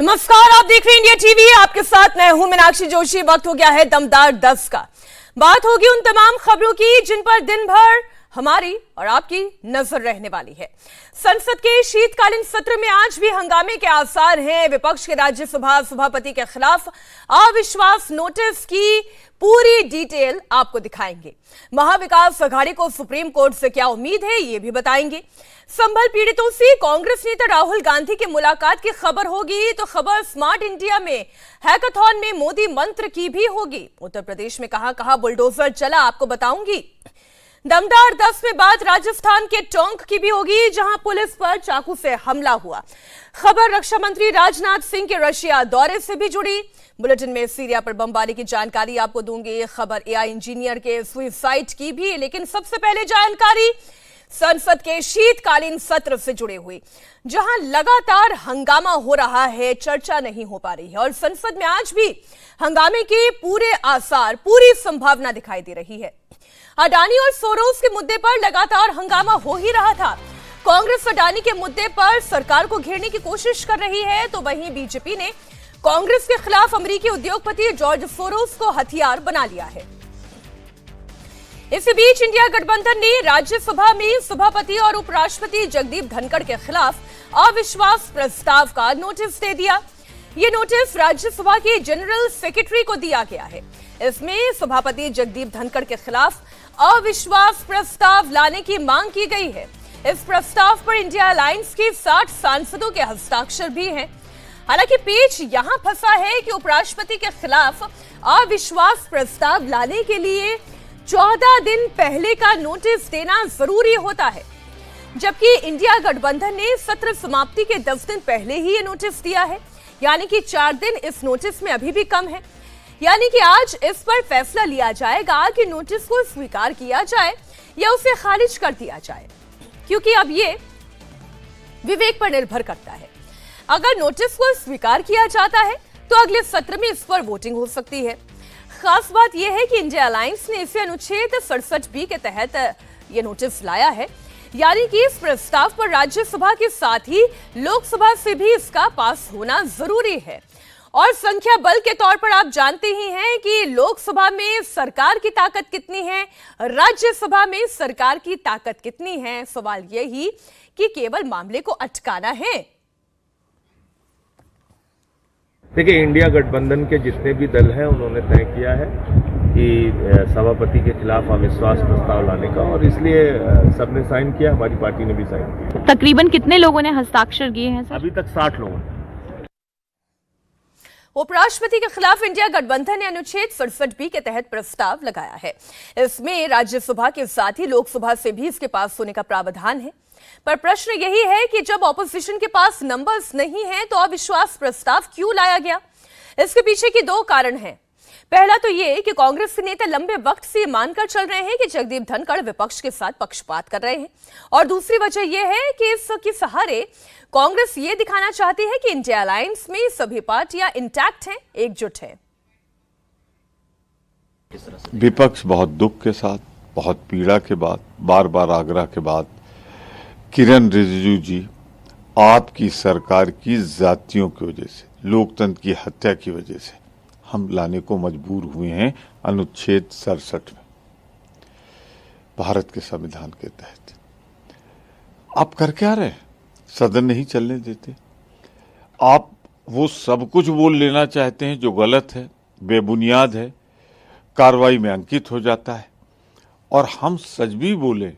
नमस्कार, आप देख रहे हैं इंडिया टीवी। आपके साथ मैं हूं मीनाक्षी जोशी। वक्त हो गया है दमदार 10 का। बात होगी उन तमाम खबरों की जिन पर दिन भर हमारी और आपकी नजर रहने वाली है। संसद के शीतकालीन सत्र में आज भी हंगामे के आसार हैं। विपक्ष के राज्यसभा सभापति के खिलाफ अविश्वास नोटिस की पूरी डिटेल आपको दिखाएंगे। महाविकास अघाड़ी को सुप्रीम कोर्ट से क्या उम्मीद है, ये भी बताएंगे। संभल पीड़ितों से कांग्रेस नेता राहुल गांधी की मुलाकात की खबर होगी, तो खबर स्मार्ट इंडिया में हैकाथॉन में मोदी मंत्र की भी होगी। उत्तर प्रदेश में कहां बुलडोजर चला, आपको बताऊंगी। दमदार 10 में बात राजस्थान के टोंक की भी होगी, जहां पुलिस पर चाकू से हमला हुआ। खबर रक्षा मंत्री राजनाथ सिंह के रशिया दौरे से भी जुड़ी। बुलेटिन में सीरिया पर बमबारी की जानकारी आपको दूंगी। खबर एआई इंजीनियर के सुसाइड की भी, लेकिन सबसे पहले जानकारी संसद के शीतकालीन सत्र से जुड़े हुई, जहां लगातार हंगामा हो रहा है, चर्चा नहीं हो पा रही है और संसद में आज भी हंगामे के पूरे आसार, पूरी संभावना दिखाई दे रही है। अडानी और सोरोस के मुद्दे पर लगातार हंगामा हो ही रहा था। कांग्रेस अडानी के मुद्दे पर सरकार को घेरने की कोशिश कर रही है, तो वहीं बीजेपी ने कांग्रेस के खिलाफ अमेरिकी उद्योगपति जॉर्ज सोरोस को हथियार बना लिया है। इसी बीच इंडिया गठबंधन ने राज्यसभा में सभापति और उपराष्ट्रपति जगदीप धनखड़ के खिलाफ अविश्वास प्रस्ताव का नोटिस दे दिया। ये नोटिस राज्यसभा के जनरल सेक्रेटरी को दिया गया है। इसमें सभापति जगदीप धनखड़ के खिलाफ अविश्वास प्रस्ताव लाने की मांग की गई है। इस प्रस्ताव पर इंडिया अलायंस के 60 सांसदों के हस्ताक्षर भी हैं। हालांकि पेच यहां फंसा है कि उपराष्ट्रपति के खिलाफ अविश्वास प्रस्ताव लाने के लिए 14 दिन पहले का नोटिस देना जरूरी होता है, जबकि इंडिया गठबंधन ने सत्र समाप्ति के 10 दिन पहले ही ये नोटिस दिया है। यानी कि 4 दिन इस नोटिस में अभी भी कम है। यानी कि आज इस पर फैसला लिया जाएगा कि नोटिस को स्वीकार किया जाए या उसे खारिज कर दिया जाए, क्योंकि अब ये विवेक पर निर्भर करता है। अगर नोटिस को स्वीकार किया जाता है तो अगले सत्र में इस पर वोटिंग हो सकती है। खास बात यह है कि इंडिया अलायंस ने इसे अनुच्छेद 67B के तहत यह नोटिस लाया है, यानी कि इस प्रस्ताव पर राज्यसभा के साथ ही लोकसभा से भी इसका पास होना जरूरी है। और संख्या बल के तौर पर आप जानते ही हैं कि लोकसभा में सरकार की ताकत कितनी है, राज्यसभा में सरकार की ताकत कितनी है। सवाल यही कि केवल मामले को अटकाना है। देखिए, इंडिया गठबंधन के जितने भी दल हैं उन्होंने तय किया है कि सभापति के खिलाफ अविश्वास प्रस्ताव लाने का, और इसलिए सबने साइन किया, हमारी पार्टी ने भी साइन किया। तकरीबन कितने लोगों ने हस्ताक्षर किए हैं सर? अभी तक 60 लोगों ने। उपराष्ट्रपति के खिलाफ इंडिया गठबंधन ने अनुच्छेद 67B के तहत प्रस्ताव लगाया है। इसमें राज्यसभा के साथ ही लोकसभा से भी इसके पास होने का प्रावधान है। पर प्रश्न यही है कि जब ऑपोजिशन के पास नंबर्स नहीं है तो अविश्वास प्रस्ताव क्यों लाया गया? इसके पीछे के 2 कारण हैं। पहला तो ये कि कांग्रेस के नेता लंबे वक्त से मानकर चल रहे हैं कि जगदीप धनखड़ विपक्ष के साथ पक्षपात कर रहे हैं, और दूसरी वजह यह है कि इसके सहारे कांग्रेस ये दिखाना चाहती है कि इंडिया अलायंस में सभी पार्टियां इंटैक्ट हैं, एकजुट हैं। विपक्ष बहुत दुख के साथ, बहुत पीड़ा के बाद, बार बार आग्रह के बाद किरण रिजिजू जी आपकी सरकार की जातियों की वजह से, लोकतंत्र की हत्या की वजह से हम लाने को मजबूर हुए हैं अनुच्छेद 67 में, भारत के संविधान के तहत। आप कर क्या रहे हैं? सदन नहीं चलने देते। आप वो सब कुछ बोल लेना चाहते हैं जो गलत है, बेबुनियाद है, कार्रवाई में अंकित हो जाता है, और हम सच भी बोले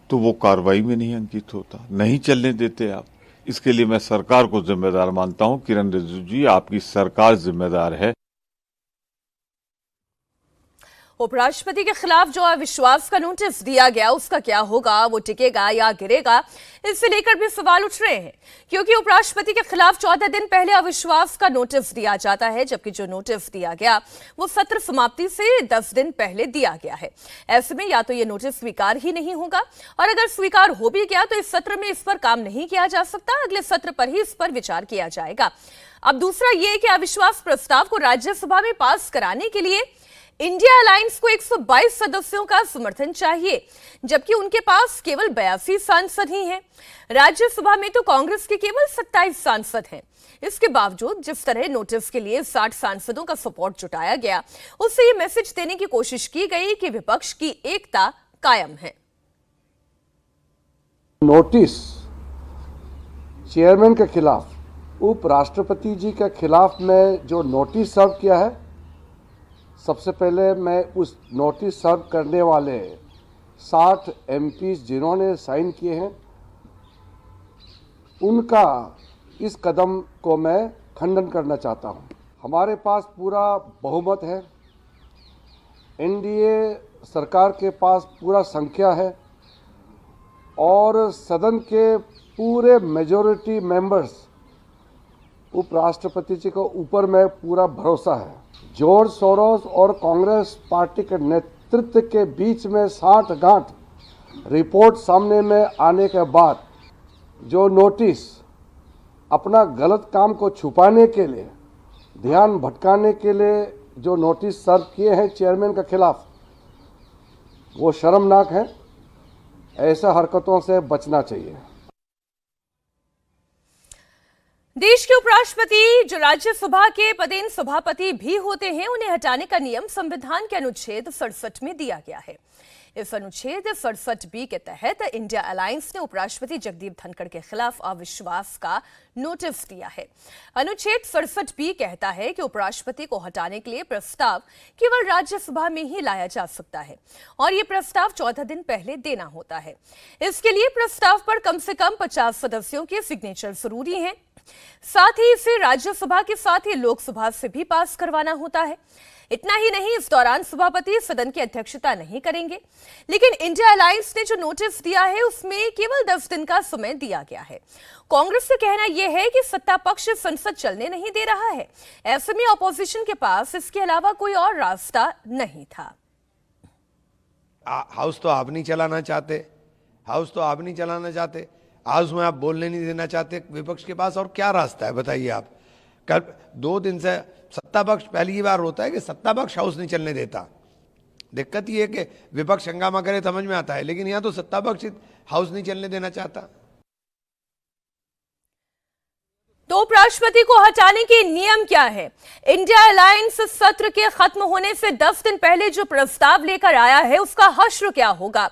तो वो कार्रवाई में नहीं अंकित होता, नहीं चलने देते आप। इसके लिए मैं सरकार को जिम्मेदार मानता हूं। किरण रिजिजू जी, आपकी सरकार जिम्मेदार है। उपराष्ट्रपति के खिलाफ जो अविश्वास का नोटिस दिया गया, उसका क्या होगा? वो टिकेगा या गिरेगा? इससे लेकर भी सवाल उठ रहे हैं, क्योंकि उपराष्ट्रपति के खिलाफ 14 दिन पहले अविश्वास का नोटिस दिया जाता है, जबकि जो नोटिस दिया गया वो सत्र समाप्ति से 10 दिन पहले दिया गया है। ऐसे में या तो ये नोटिस स्वीकार ही नहीं होगा, और अगर स्वीकार हो भी गया तो इस सत्र में इस पर काम नहीं किया जा सकता, अगले सत्र पर ही इस पर विचार किया जाएगा। अब दूसरा ये कि अविश्वास प्रस्ताव को राज्यसभा में पास कराने के लिए इंडिया अलायंस को 122 सदस्यों का समर्थन चाहिए, जबकि उनके पास केवल 82 सांसद ही हैं। राज्यसभा में तो कांग्रेस के केवल 27 सांसद हैं। इसके बावजूद जिस तरह नोटिस के लिए 60 सांसदों का सपोर्ट जुटाया गया, उससे ये मैसेज देने की कोशिश की गई कि विपक्ष की एकता कायम है। नोटिस चेयरमैन के खिलाफ, उपराष्ट्रपति जी के खिलाफ में जो नोटिस सर्व किया है, सबसे पहले मैं उस नोटिस सर्व करने वाले 60 एमपी जिन्होंने साइन किए हैं, उनका इस कदम को मैं खंडन करना चाहता हूं। हमारे पास पूरा बहुमत है, एनडीए सरकार के पास पूरा संख्या है और सदन के पूरे मेजॉरिटी मेंबर्स उपराष्ट्रपति जी को ऊपर में पूरा भरोसा है। जॉर्ज सोरोस और कांग्रेस पार्टी के नेतृत्व के बीच में 60 गांठ रिपोर्ट सामने में आने के बाद जो नोटिस अपना गलत काम को छुपाने के लिए, ध्यान भटकाने के लिए जो नोटिस सर्व किए हैं चेयरमैन के खिलाफ, वो शर्मनाक है। ऐसा हरकतों से बचना चाहिए। देश के उपराष्ट्रपति जो राज्यसभा के पदेन सभापति भी होते हैं, उन्हें हटाने का नियम संविधान के अनुच्छेद 67 में दिया गया है। इस अनुच्छेद 67B के तहत इंडिया अलायंस ने उपराष्ट्रपति जगदीप धनखड़ के खिलाफ अविश्वास का नोटिस दिया है। अनुच्छेद 67B कहता है कि उपराष्ट्रपति को हटाने के लिए प्रस्ताव केवल राज्यसभा में ही लाया जा सकता है और ये प्रस्ताव 14 दिन पहले देना होता है। इसके लिए प्रस्ताव पर कम से कम 50 सदस्यों के सिग्नेचर जरूरी हैं। साथ ही इसे राज्यसभा के साथ ही लोकसभा से भी पास करवाना होता है। इतना ही नहीं, इस दौरान सभापति सदन की अध्यक्षता नहीं करेंगे। लेकिन इंडिया अलायंस ने जो नोटिस दिया है, उसमें केवल 10 दिन का समय दिया गया है। कांग्रेस का कहना यह है कि सत्ता पक्ष संसद चलने नहीं दे रहा है। ऐसे में ऑपोजिशन के पास इसके अलावा कोई और रास्ता नहीं था। हाउस तो आप नहीं चलाना चाहते, हाउस में आप बोलने नहीं देना चाहते। विपक्ष के पास और क्या रास्ता है बताइए आप। कल 2 दिन से सत्ता पक्ष, पहली बार होता है कि सत्ता पक्ष हाउस नहीं चलने देता। दिक्कत ये है कि विपक्ष हंगामा करे, समझ में आता है, लेकिन यहां तो सत्ता पक्ष हाउस नहीं चलने देना चाहता। तो उपराष्ट्रपति को हटाने के नियम क्या है? इंडिया अलायंस सत्र के खत्म होने से 10 दिन पहले जो प्रस्ताव लेकर आया है, उसका हश्र क्या होगा?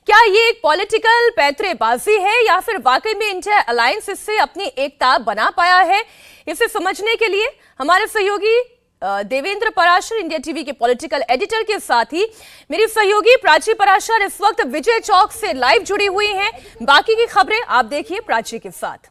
क्या ये एक पॉलिटिकल पैंतरेबाजी है या फिर वाकई में इंडिया अलायंस इससे अपनी एकता बना पाया है? इसे समझने के लिए हमारे सहयोगी देवेंद्र पराशर, इंडिया टीवी के पॉलिटिकल एडिटर, के साथ ही मेरी सहयोगी प्राची पराशर इस वक्त विजय चौक से लाइव जुड़ी हुई हैं। बाकी की खबरें आप देखिए प्राची के साथ।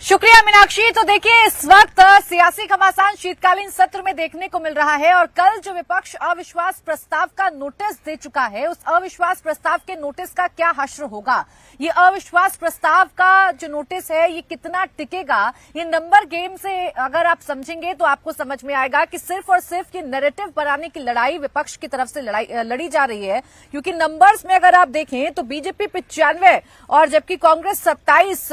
शुक्रिया मीनाक्षी। तो देखिए, इस वक्त सियासी घमासान शीतकालीन सत्र में देखने को मिल रहा है और कल जो विपक्ष अविश्वास प्रस्ताव का नोटिस दे चुका है, उस अविश्वास प्रस्ताव के नोटिस का क्या हश्र होगा? ये अविश्वास प्रस्ताव का जो नोटिस है, ये कितना टिकेगा? ये नंबर गेम से अगर आप समझेंगे तो आपको समझ में आएगा कि सिर्फ और सिर्फ ये नैरेटिव बनाने की लड़ाई विपक्ष की तरफ से लड़ी जा रही है। क्योंकि नंबर्स में अगर आप देखें तो बीजेपी 95 और जबकि कांग्रेस 27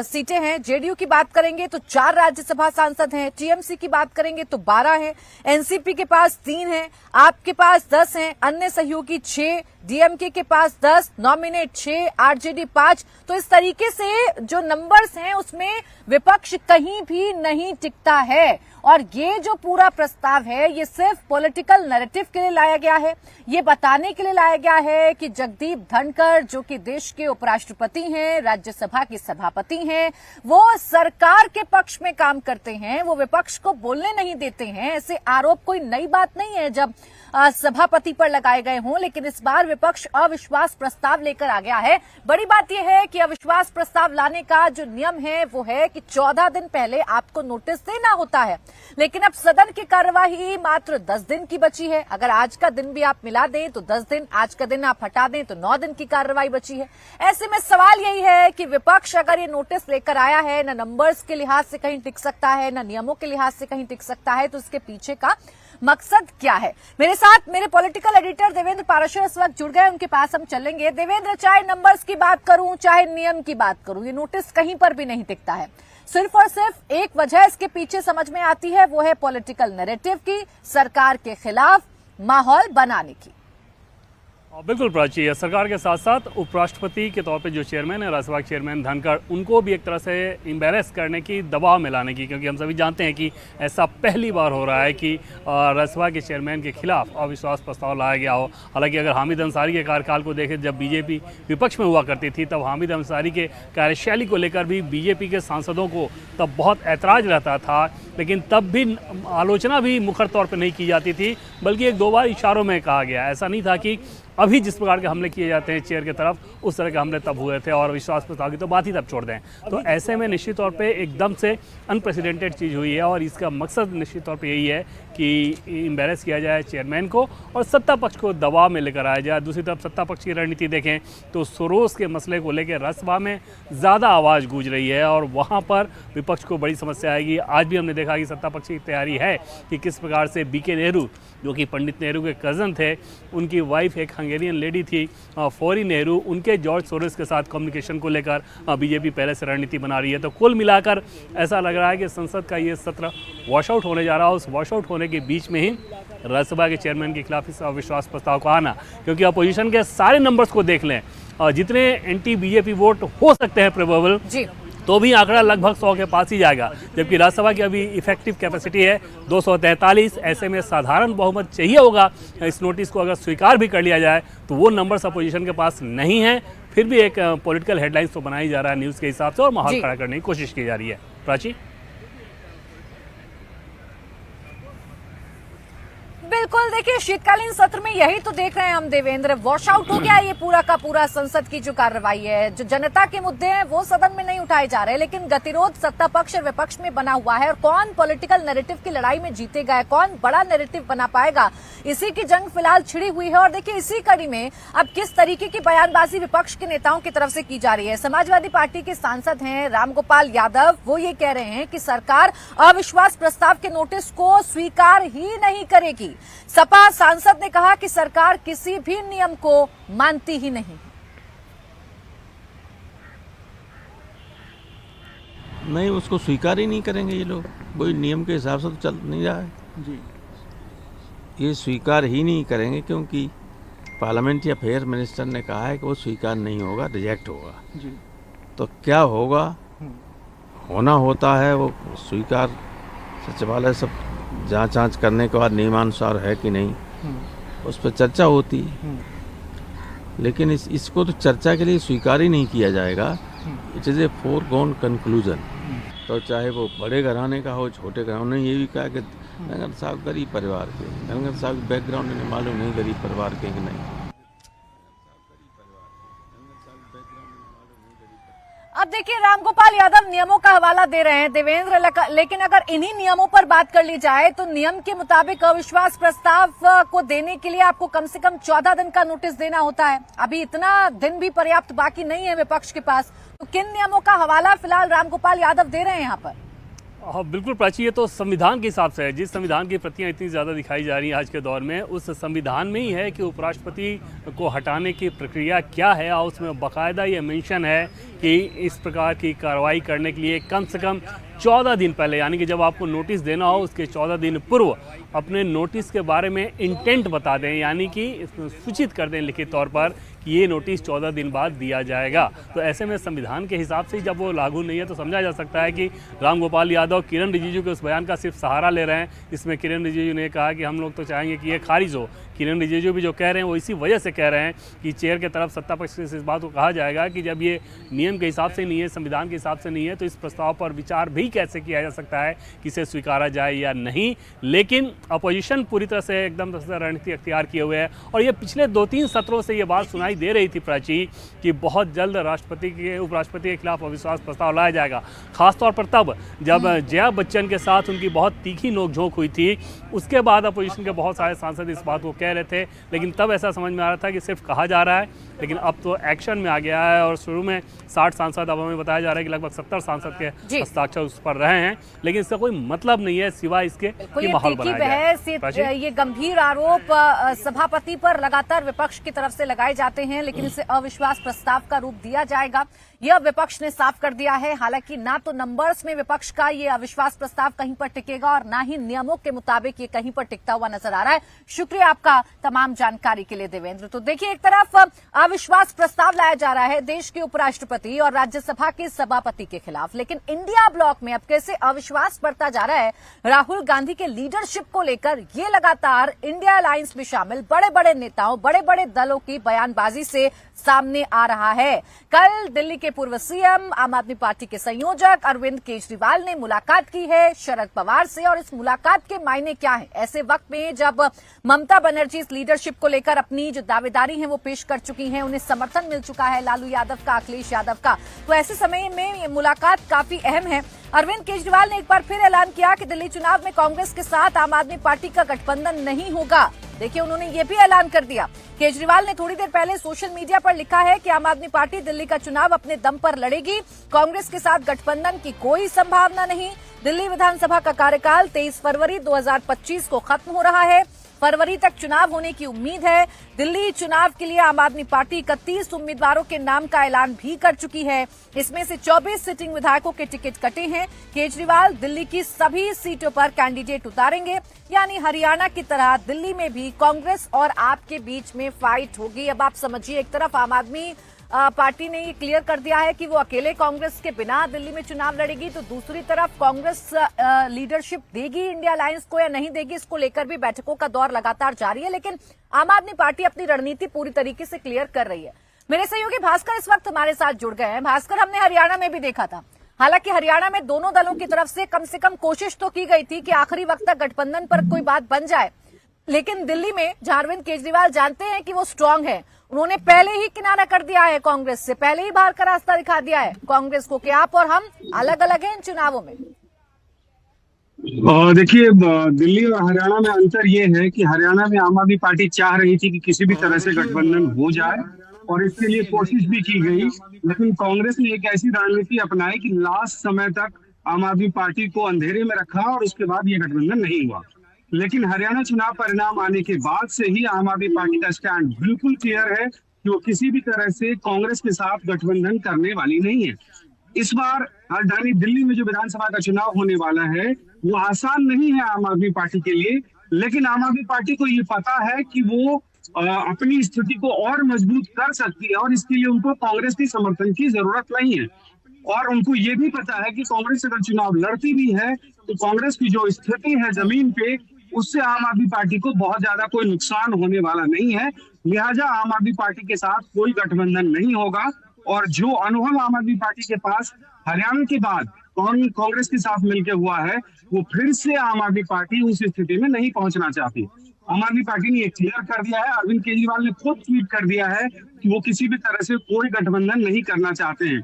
सीटें हैं। जेडीयू की बात करेंगे तो 4 राज्यसभा सांसद हैं, टीएमसी की बात करेंगे तो 12 हैं, एनसीपी के पास 3 हैं, आपके पास 10 हैं, अन्य सहयोगी 6, डीएमके के पास 10, नॉमिनेट 6, आरजेडी 5। तो इस तरीके से जो नंबर्स हैं उसमें विपक्ष कहीं भी नहीं टिकता है। और ये जो पूरा प्रस्ताव है, ये सिर्फ पॉलिटिकल नैरेटिव के लिए लाया गया है। ये बताने के लिए लाया गया है कि जगदीप धनखड़, जो कि देश के उपराष्ट्रपति हैं, राज्यसभा के सभापति हैं, वो सरकार के पक्ष में काम करते हैं, वो विपक्ष को बोलने नहीं देते हैं। ऐसे आरोप कोई नई बात नहीं है जब सभापति पर लगाए गए हों, लेकिन इस बार विपक्ष अविश्वास प्रस्ताव लेकर आ गया है। बड़ी बात यह है कि अविश्वास प्रस्ताव लाने का जो नियम है वो है कि 14 दिन पहले आपको नोटिस देना होता है। लेकिन अब सदन की कार्यवाही मात्र 10 दिन की बची है। अगर आज का दिन भी आप मिला दें तो 10 दिन, आज का दिन आप हटा दें तो 9 दिन की कार्यवाही बची है। ऐसे में सवाल यही है कि विपक्ष अगर ये नोटिस लेकर आया है, न नंबर्स के लिहाज से कहीं टिक सकता है, न नियमों के लिहाज से कहीं टिक सकता है, तो इसके पीछे का मकसद क्या है? मेरे साथ मेरे पॉलिटिकल एडिटर देवेंद्र पाराशर इस वक्त जुड़ गए, उनके पास हम चलेंगे। देवेंद्र, चाहे नंबर्स की बात करूं चाहे नियम की बात करूं, ये नोटिस कहीं पर भी नहीं टिकता है। सिर्फ और सिर्फ एक वजह इसके पीछे समझ में आती है, वो है पॉलिटिकल नैरेटिव की, सरकार के खिलाफ माहौल बनाने की। बिल्कुल प्राची, सरकार के साथ साथ उपराष्ट्रपति के तौर पे जो चेयरमैन है, राज्यसभा चेयरमैन धनखड़, उनको भी एक तरह से एम्बेरस करने की, दबाव में लाने की, क्योंकि हम सभी जानते हैं कि ऐसा पहली बार हो रहा है कि राज्यसभा के चेयरमैन के खिलाफ अविश्वास प्रस्ताव लाया गया हो। हालांकि अगर हामिद अंसारी के कार्यकाल को देखें, जब बीजेपी विपक्ष में हुआ करती थी, तब हामिद अंसारी के कार्यशैली को लेकर भी बीजेपी के सांसदों को तब बहुत ऐतराज़ रहता था, लेकिन तब भी आलोचना भी मुखर तौर पर नहीं की जाती थी, बल्कि एक दो बार इशारों में कहा गया। ऐसा नहीं था कि अभी जिस प्रकार के हमले किए जाते हैं चेयर की तरफ, उस तरह के हमले तब हुए थे, और विश्वास प्रस्ताव की तो बात ही तब छोड़ दें। तो ऐसे में निश्चित तौर पे एकदम से अनप्रेसिडेंटेड चीज़ हुई है, और इसका मकसद निश्चित तौर पे यही है कि एम्बेरस किया जाए चेयरमैन को और सत्ता पक्ष को दबाव में लेकर आया जाए। दूसरी तरफ सत्ता पक्ष की रणनीति देखें तो सोरोस के मसले को लेकर राज्यसभा में ज़्यादा आवाज़ गूंज रही है, और वहाँ पर विपक्ष को बड़ी समस्या आएगी। आज भी हमने देखा कि सत्ता पक्ष की तैयारी है कि किस प्रकार से बीके नेहरू, जो कि पंडित नेहरू के कज़न थे, उनकी वाइफ एक हंगेरियन लेडी थी फौरी नेहरू, उनके जॉर्ज सोरोस के साथ कम्युनिकेशन को लेकर बीजेपी पहले से रणनीति बना रही है। तो कुल मिलाकर ऐसा लग रहा है कि संसद का ये सत्र वॉश आउट होने जा रहा है। उस वॉश आउट होने के बीच में ही राज्यसभा के चेयरमैन के खिलाफ इस अविश्वास प्रस्ताव को आना, क्योंकि अपोजिशन के सारे नंबर्स को देख लें, जितने एंटी बीजेपी वोट हो सकते हैं प्रोबेबल, तो भी आंकड़ा लगभग 100 के पास ही जाएगा, जबकि राज्यसभा की अभी इफेक्टिव कैपेसिटी है 243। ऐसे में साधारण बहुमत चाहिए होगा। इस नोटिस को अगर स्वीकार भी कर लिया जाए तो वो नंबर्स अपोजिशन के पास नहीं है। फिर भी एक पॉलिटिकल हेडलाइंस तो बनाई जा रहा है न्यूज़ के हिसाब से, और माहौल खड़ा करने की कोशिश की जा रही है। प्राची, बिल्कुल, देखिए शीतकालीन सत्र में यही तो देख रहे हैं हम देवेंद्र, वॉश आउट हो गया ये पूरा का पूरा संसद की जो कार्रवाई है। जो जनता के मुद्दे हैं वो सदन में नहीं उठाए जा रहे, लेकिन गतिरोध सत्ता पक्ष और विपक्ष में बना हुआ है। और कौन पॉलिटिकल नैरेटिव की लड़ाई में जीतेगा है, कौन बड़ा नैरेटिव बना पाएगा, इसी की जंग फिलहाल छिड़ी हुई है। और देखिए इसी कड़ी में अब किस तरीके की बयानबाजी विपक्ष के नेताओं की तरफ से की जा रही है। समाजवादी पार्टी के सांसद हैं रामगोपाल यादव, वो ये कह रहे हैं कि सरकार अविश्वास प्रस्ताव के नोटिस को स्वीकार ही नहीं करेगी। सपा सांसद ने कहा कि सरकार किसी भी नियम को मानती ही नहीं। नहीं, उसको स्वीकार ही नहीं करेंगे ये लोग, कोई नियम के हिसाब से तो चल नहीं रहा है जी। ये स्वीकार ही नहीं करेंगे, क्योंकि पार्लियामेंट्री अफेयर मिनिस्टर ने कहा है कि वो स्वीकार नहीं होगा, रिजेक्ट होगा जी। तो क्या होगा, होना होता है वो स्वीकार, सचिवालय सब जांच करने के बाद नियमानुसार है कि नहीं, उस पर चर्चा होती। लेकिन इसको तो चर्चा के लिए स्वीकार ही नहीं किया जाएगा। It is a foregone conclusion. तो चाहे वो बड़े घराने का हो, छोटे घराने, ने ये भी कहा कि धनखड़ साहब गरीब परिवार के, धनखड़ साहब बैकग्राउंड इन्हें मालूम नहीं गरीब परिवार के कि नहीं। अब देखिए रामगोपाल यादव नियमों का हवाला दे रहे हैं देवेंद्र, लेकिन अगर इन्हीं नियमों पर बात कर ली जाए तो नियम के मुताबिक अविश्वास प्रस्ताव को देने के लिए आपको कम से कम 14 दिन का नोटिस देना होता है। अभी इतना दिन भी पर्याप्त बाकी नहीं है विपक्ष के पास, तो किन नियमों का हवाला फिलहाल रामगोपाल यादव दे रहे हैं यहाँ पर? हाँ बिल्कुल प्राची, ये तो संविधान के हिसाब से है। जिस संविधान की प्रतियां इतनी ज़्यादा दिखाई जा रही हैं आज के दौर में, उस संविधान में ही है कि उपराष्ट्रपति को हटाने की प्रक्रिया क्या है, और उसमें बाकायदा ये मेंशन है कि इस प्रकार की कार्रवाई करने के लिए कम से कम 14 दिन पहले, यानी कि जब आपको नोटिस देना हो उसके 14 दिन पूर्व अपने नोटिस के बारे में इंटेंट बता दें, यानी कि सूचित कर दें लिखित तौर पर कि ये नोटिस 14 दिन बाद दिया जाएगा। तो ऐसे में संविधान के हिसाब से जब वो लागू नहीं है तो समझा जा सकता है कि रामगोपाल यादव किरण रिजिजू के उस बयान का सिर्फ सहारा ले रहे हैं। इसमें किरण रिजिजू ने कहा कि हम लोग तो चाहेंगे कि ये खारिज हो। किरण रिजिजू भी जो कह रहे हैं वो इसी वजह से कह रहे हैं कि चेयर के तरफ सत्ता पक्ष से इस बात को कहा जाएगा कि जब ये नियम के हिसाब से नहीं है, संविधान के हिसाब से नहीं है, तो इस प्रस्ताव पर विचार भी कैसे किया जा सकता है कि इसे स्वीकारा जाए या नहीं। लेकिन अपोजिशन पूरी तरह से एकदम रणनीति अख्तियार किए हुए है, और ये पिछले 2-3 सत्रों से ये बात सुनाई दे रही थी प्राची कि बहुत जल्द राष्ट्रपति के उपराष्ट्रपति के खिलाफ अविश्वास प्रस्ताव लाया जाएगा। खासतौर पर तब जब जया बच्चन के साथ उनकी बहुत तीखी नोकझोंक हुई थी, उसके बाद अपोजिशन के बहुत सारे सांसद इस बात को कह कह रहे थे, लेकिन तब ऐसा समझ में आ रहा था कि सिर्फ कहा जा रहा है, लेकिन अब तो एक्शन में आ गया है। और शुरू में 60 सांसद, अब हमें बताया जा रहा है कि लगभग 70 सांसद के हस्ताक्षर उस पर रहे हैं, लेकिन इसका कोई मतलब नहीं है सिवाय इसके कि माहौल बनाया जाए। ये गंभीर आरोप सभापति पर लगातार विपक्ष की तरफ से लगाए जाते हैं, लेकिन इसे अविश्वास प्रस्ताव का रूप दिया जाएगा, यह विपक्ष ने साफ कर दिया है। हालांकि ना तो नंबर्स में विपक्ष का ये अविश्वास प्रस्ताव कहीं पर टिकेगा और ना ही नियमों के मुताबिक ये कहीं पर टिकता हुआ नजर आ रहा है। शुक्रिया आपका तमाम जानकारी के लिए देवेंद्र। तो देखिए, एक तरफ अविश्वास प्रस्ताव लाया जा रहा है देश के उपराष्ट्रपति और राज्यसभा के सभापति के खिलाफ, लेकिन इंडिया ब्लॉक में अब कैसे अविश्वास बढ़ता जा रहा है राहुल गांधी के लीडरशिप को लेकर, ये लगातार इंडिया अलायंस में शामिल बड़े बड़े नेताओं, बड़े बड़े दलों की बयानबाजी से सामने आ रहा है। कल दिल्ली के पूर्व सीएम, आम आदमी पार्टी के संयोजक अरविंद केजरीवाल ने मुलाकात की है शरद पवार से, और इस मुलाकात के मायने क्या है ऐसे वक्त में जब ममता बनर्जी इस लीडरशिप को लेकर अपनी जो दावेदारी है वो पेश कर चुकी हैं, उन्हें समर्थन मिल चुका है लालू यादव का, अखिलेश यादव का, तो ऐसे समय में ये मुलाकात काफी अहम है। अरविंद केजरीवाल ने एक बार फिर ऐलान किया कि दिल्ली चुनाव में कांग्रेस के साथ आम आदमी पार्टी का गठबंधन नहीं होगा। देखिए, उन्होंने ये भी ऐलान कर दिया। केजरीवाल ने थोड़ी देर पहले सोशल मीडिया पर लिखा है कि आम आदमी पार्टी दिल्ली का चुनाव अपने दम पर लड़ेगी, कांग्रेस के साथ गठबंधन की कोई संभावना नहीं। दिल्ली विधानसभा का कार्यकाल 23 फरवरी 2025 को खत्म हो रहा है, फरवरी तक चुनाव होने की उम्मीद है। दिल्ली चुनाव के लिए आम आदमी पार्टी 31 उम्मीदवारों के नाम का ऐलान भी कर चुकी है, इसमें से 24 सिटिंग विधायकों के टिकट कटे हैं। केजरीवाल दिल्ली की सभी सीटों पर कैंडिडेट उतारेंगे, यानी हरियाणा की तरह दिल्ली में भी कांग्रेस और आप के बीच में फाइट होगी। अब आप समझिए, एक तरफ आम आदमी पार्टी ने ये क्लियर कर दिया है कि वो अकेले कांग्रेस के बिना दिल्ली में चुनाव लड़ेगी, तो दूसरी तरफ कांग्रेस लीडरशिप देगी इंडिया अलायंस को या नहीं देगी, इसको लेकर भी बैठकों का दौर लगातार जारी है। लेकिन आम आदमी पार्टी अपनी रणनीति पूरी तरीके से क्लियर कर रही है। मेरे सहयोगी भास्कर इस वक्त हमारे साथ जुड़ गए हैं। भास्कर, हमने हरियाणा में भी देखा था, हालांकि हरियाणा में दोनों दलों की तरफ से कम कोशिश तो की गई थी कि आखिरी वक्त तक गठबंधन पर कोई बात बन जाए, लेकिन दिल्ली में जहां अरविंद केजरीवाल जानते हैं कि वो स्ट्रांग है, उन्होंने पहले ही किनारा कर दिया है कांग्रेस से, पहले ही बाहर का रास्ता दिखा दिया है कांग्रेस को कि आप और हम अलग अलग हैं इन चुनावों में। देखिए, दिल्ली और हरियाणा में अंतर ये है कि हरियाणा में आम आदमी पार्टी चाह रही थी कि किसी भी तरह से गठबंधन हो जाए और इसके लिए कोशिश भी की गई, लेकिन कांग्रेस ने एक ऐसी रणनीति अपनाई कि लास्ट समय तक आम आदमी पार्टी को अंधेरे में रखा और उसके बाद ये गठबंधन नहीं हुआ। लेकिन हरियाणा चुनाव परिणाम आने के बाद से ही आम आदमी पार्टी का स्टैंड बिल्कुल क्लियर है कि वो किसी भी तरह से कांग्रेस के साथ गठबंधन करने वाली नहीं है। इस बार राजधानी दिल्ली में जो विधानसभा का चुनाव होने वाला है वो आसान नहीं है आम आदमी पार्टी के लिए, लेकिन आम आदमी पार्टी को ये पता है कि वो अपनी स्थिति को और मजबूत कर सकती है और इसके लिए उनको कांग्रेस के समर्थन की जरूरत नहीं है। और उनको ये भी पता है कि कांग्रेस अगर चुनाव लड़ती भी है तो कांग्रेस की जो स्थिति है जमीन पे, उससे आम आदमी पार्टी को बहुत ज्यादा कोई नुकसान होने वाला नहीं है। लिहाजा आम आदमी पार्टी के साथ कोई गठबंधन नहीं होगा और जो अनुभव आम आदमी पार्टी के पास हरियाणा के बाद कांग्रेस के साथ मिलकर हुआ है, वो फिर से आम आदमी पार्टी उस स्थिति में नहीं पहुंचना चाहती। आम आदमी पार्टी ने ये क्लियर कर दिया है, अरविंद केजरीवाल ने खुद ट्वीट कर दिया है कि वो किसी भी तरह से कोई गठबंधन नहीं करना चाहते हैं।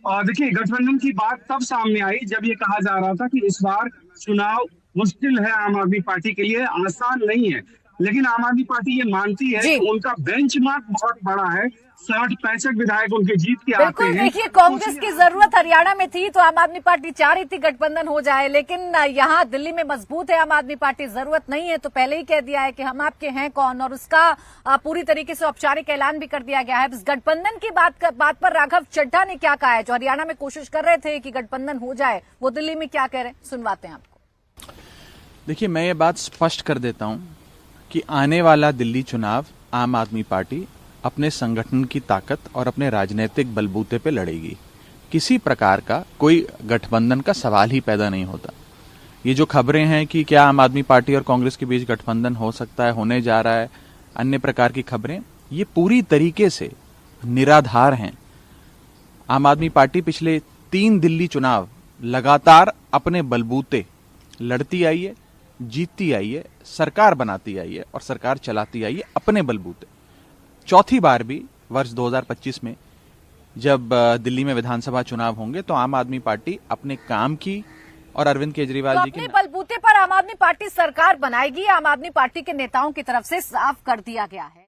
और देखिए, गठबंधन की बात तब सामने आई जब ये कहा जा रहा था कि इस बार चुनाव मुश्किल है आम आदमी पार्टी के लिए, आसान नहीं है, लेकिन आम आदमी पार्टी ये मानती है कि उनका बेंचमार्क बहुत बड़ा है, 60-65 विधायक उनके जीत के आते हैं। देखिए, कांग्रेस की जरूरत हरियाणा में थी तो आम आदमी पार्टी चाह रही थी गठबंधन हो जाए, लेकिन यहाँ दिल्ली में मजबूत है आम आदमी पार्टी, जरूरत नहीं है तो पहले ही कह दिया है कि हम आपके हैं कौन, और उसका पूरी तरीके से औपचारिक ऐलान भी कर दिया गया है। इस गठबंधन की बात पर राघव चड्ढा ने क्या कहा है, जो हरियाणा में कोशिश कर रहे थे कि गठबंधन हो जाए, वो दिल्ली में क्या कह रहे हैं, सुनवाते हैं आपको। देखिए, मैं ये बात स्पष्ट कर देता हूं कि आने वाला दिल्ली चुनाव आम आदमी पार्टी अपने संगठन की ताकत और अपने राजनीतिक बलबूते पे लड़ेगी। किसी प्रकार का कोई गठबंधन का सवाल ही पैदा नहीं होता। ये जो खबरें हैं कि क्या आम आदमी पार्टी और कांग्रेस के बीच गठबंधन हो सकता है, होने जा रहा है, अन्य प्रकार की खबरें, ये पूरी तरीके से निराधार हैं। आम आदमी पार्टी पिछले 3 दिल्ली चुनाव लगातार अपने बलबूते लड़ती आई है, जीतती आई है, सरकार बनाती आई है और सरकार चलाती आई है अपने बलबूते। चौथी बार भी वर्ष 2025 में जब दिल्ली में विधानसभा चुनाव होंगे तो आम आदमी पार्टी अपने काम की और अरविंद केजरीवाल तो जी की अपने बलबूते पर आम आदमी पार्टी सरकार बनाएगी, आम आदमी पार्टी के नेताओं की तरफ से साफ कर दिया गया है।